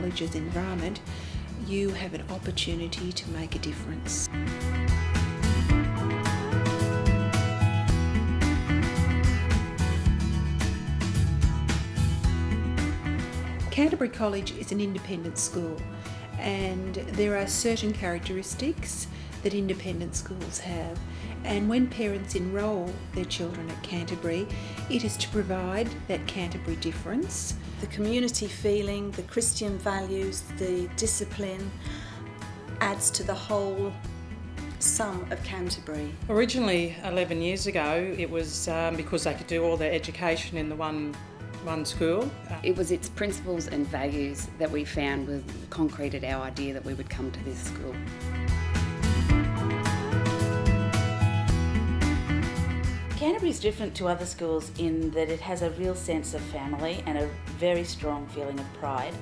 College's environment, you have an opportunity to make a difference. Canterbury College is an independent school, and there are certain characteristics that independent schools have, and when parents enrol their children at Canterbury, it is to provide that Canterbury difference. The community feeling, the Christian values, the discipline adds to the whole sum of Canterbury. Originally 11 years ago it was because they could do all their education in the one school. It was its principles and values that we found concreted our idea that we would come to this school. Canterbury is different to other schools in that it has a real sense of family and a very strong feeling of pride.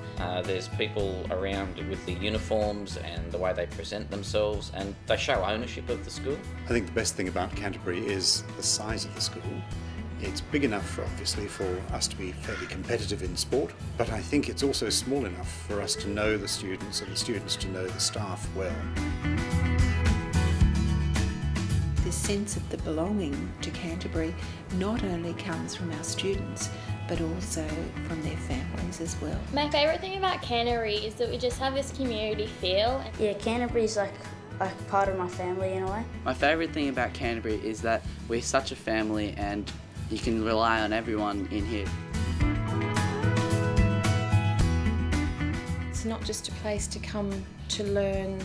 There's people around with the uniforms and the way they present themselves, and they show ownership of the school. I think the best thing about Canterbury is the size of the school. It's big enough, obviously, for us to be fairly competitive in sport, but I think it's also small enough for us to know the students and the students to know the staff well. The sense of the belonging to Canterbury not only comes from our students, but also from their families as well. My favourite thing about Canterbury is that we just have this community feel. Yeah, Canterbury's like part of my family in a way. My favourite thing about Canterbury is that we're such a family and you can rely on everyone in here. It's not just a place to come to learn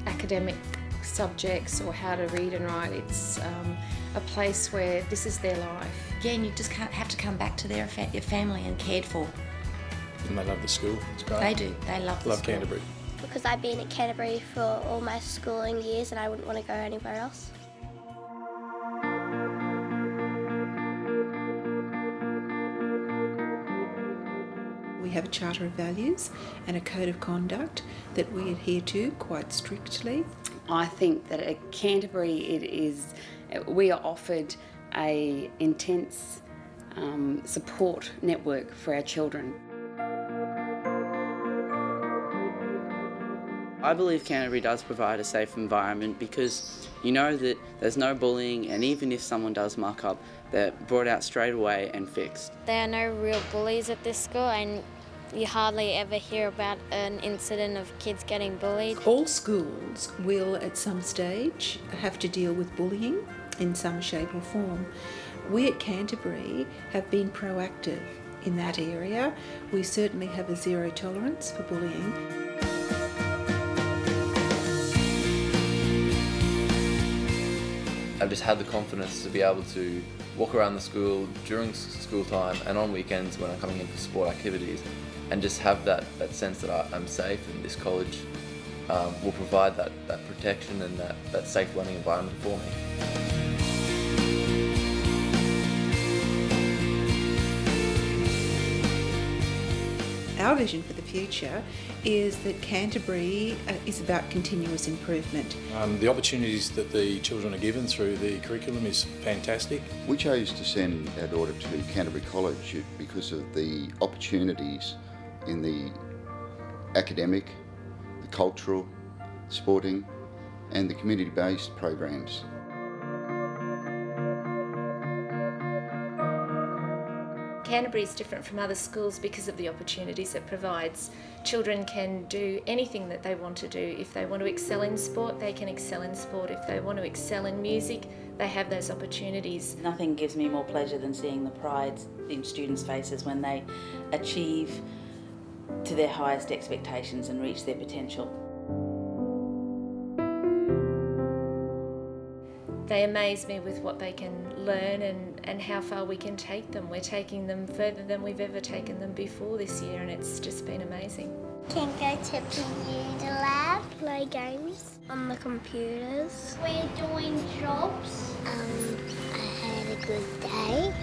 academic subjects or how to read and write. It's a place where this is their life. Again, you just have to come back to their family and cared for. And they love the school. It's great. They do. They love the school. Canterbury. Because I've been at Canterbury for all my schooling years and I wouldn't want to go anywhere else. We have a Charter of Values and a Code of Conduct that we adhere to quite strictly. I think that at Canterbury we are offered an intense support network for our children. I believe Canterbury does provide a safe environment because you know that there's no bullying, and even if someone does muck up, they're brought out straight away and fixed. There are no real bullies at this school, and you hardly ever hear about an incident of kids getting bullied. All schools will at some stage have to deal with bullying in some shape or form. We at Canterbury have been proactive in that area. We certainly have a zero tolerance for bullying. I've just had the confidence to be able to walk around the school during school time and on weekends when I'm coming in for sport activities, and just have that sense that I'm safe, and this college will provide that protection and that safe learning environment for me. Our vision for the future is that Canterbury is about continuous improvement. The opportunities that the children are given through the curriculum is fantastic. We chose to send our daughter to Canterbury College because of the opportunities in the academic, the cultural, sporting and the community-based programs. Canterbury is different from other schools because of the opportunities it provides. Children can do anything that they want to do. If they want to excel in sport, they can excel in sport. If they want to excel in music, they have those opportunities. Nothing gives me more pleasure than seeing the pride in students' faces when they achieve to their highest expectations and reach their potential. They amaze me with what they can learn and how far we can take them. We're taking them further than we've ever taken them before this year, and it's just been amazing. Can go to computer lab, play games on the computers. We're doing jobs. I had a good day.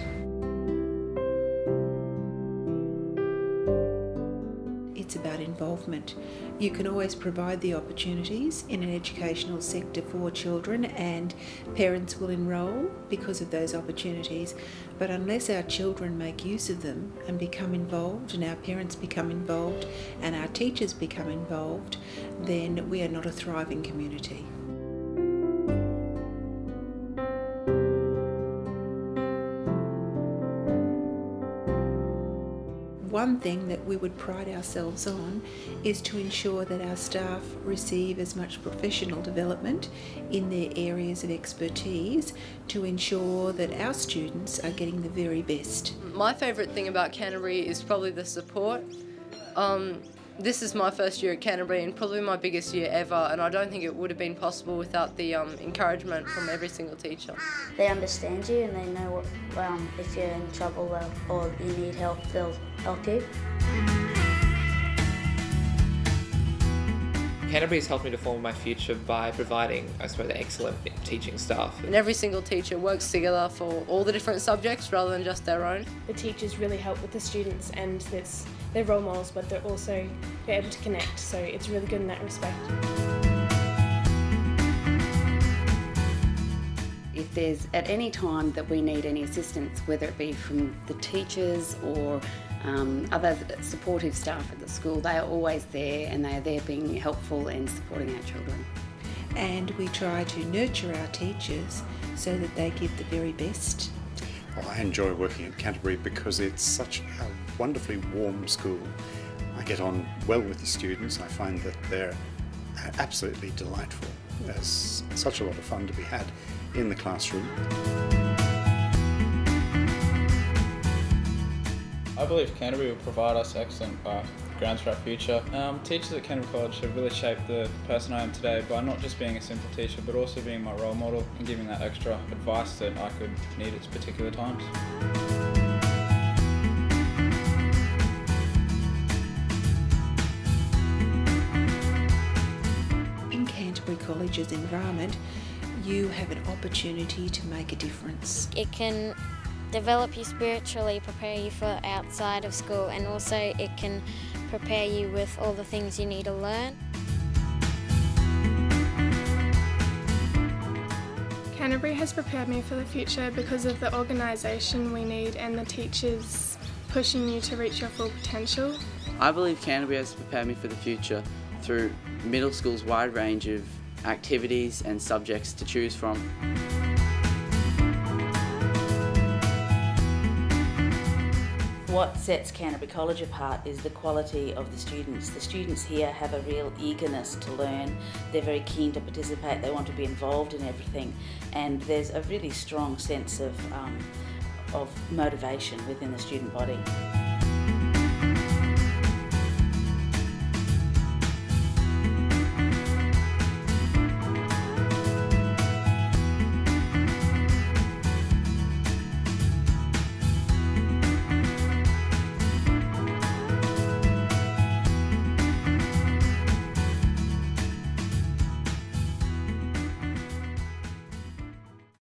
It's about involvement. You can always provide the opportunities in an educational sector for children, and parents will enrol because of those opportunities, but unless our children make use of them and become involved, and our parents become involved and our teachers become involved, then we are not a thriving community. One thing that we would pride ourselves on is to ensure that our staff receive as much professional development in their areas of expertise to ensure that our students are getting the very best. My favourite thing about Canterbury is probably the support. This is my first year at Canterbury and probably my biggest year ever, and I don't think it would have been possible without the encouragement from every single teacher. They understand you and they know if you're in trouble or you need help, they'll help you. Canterbury's helped me to form my future by providing, I suppose, excellent teaching staff. And every single teacher works together for all the different subjects rather than just their own. The teachers really help with the students, and they're role models, but they're able to connect, so it's really good in that respect. If there's at any time that we need any assistance, whether it be from the teachers or other supportive staff at the school, they are always there, and they are there being helpful and supporting our children. And we try to nurture our teachers so that they give the very best. Well, I enjoy working at Canterbury because it's such a wonderfully warm school. I get on well with the students. I find that they're absolutely delightful. There's such a lot of fun to be had in the classroom. I believe Canterbury will provide us excellent grounds for our future. Teachers at Canterbury College have really shaped the person I am today by not just being a simple teacher, but also being my role model and giving that extra advice that I could need at particular times. In Canterbury College's environment, you have an opportunity to make a difference. It can develop you spiritually, prepare you for outside of school, and also it can prepare you with all the things you need to learn. Canterbury has prepared me for the future because of the organisation we need and the teachers pushing you to reach your full potential. I believe Canterbury has prepared me for the future through middle school's wide range of activities and subjects to choose from. What sets Canterbury College apart is the quality of the students. The students here have a real eagerness to learn. They're very keen to participate. They want to be involved in everything, and there's a really strong sense of motivation within the student body.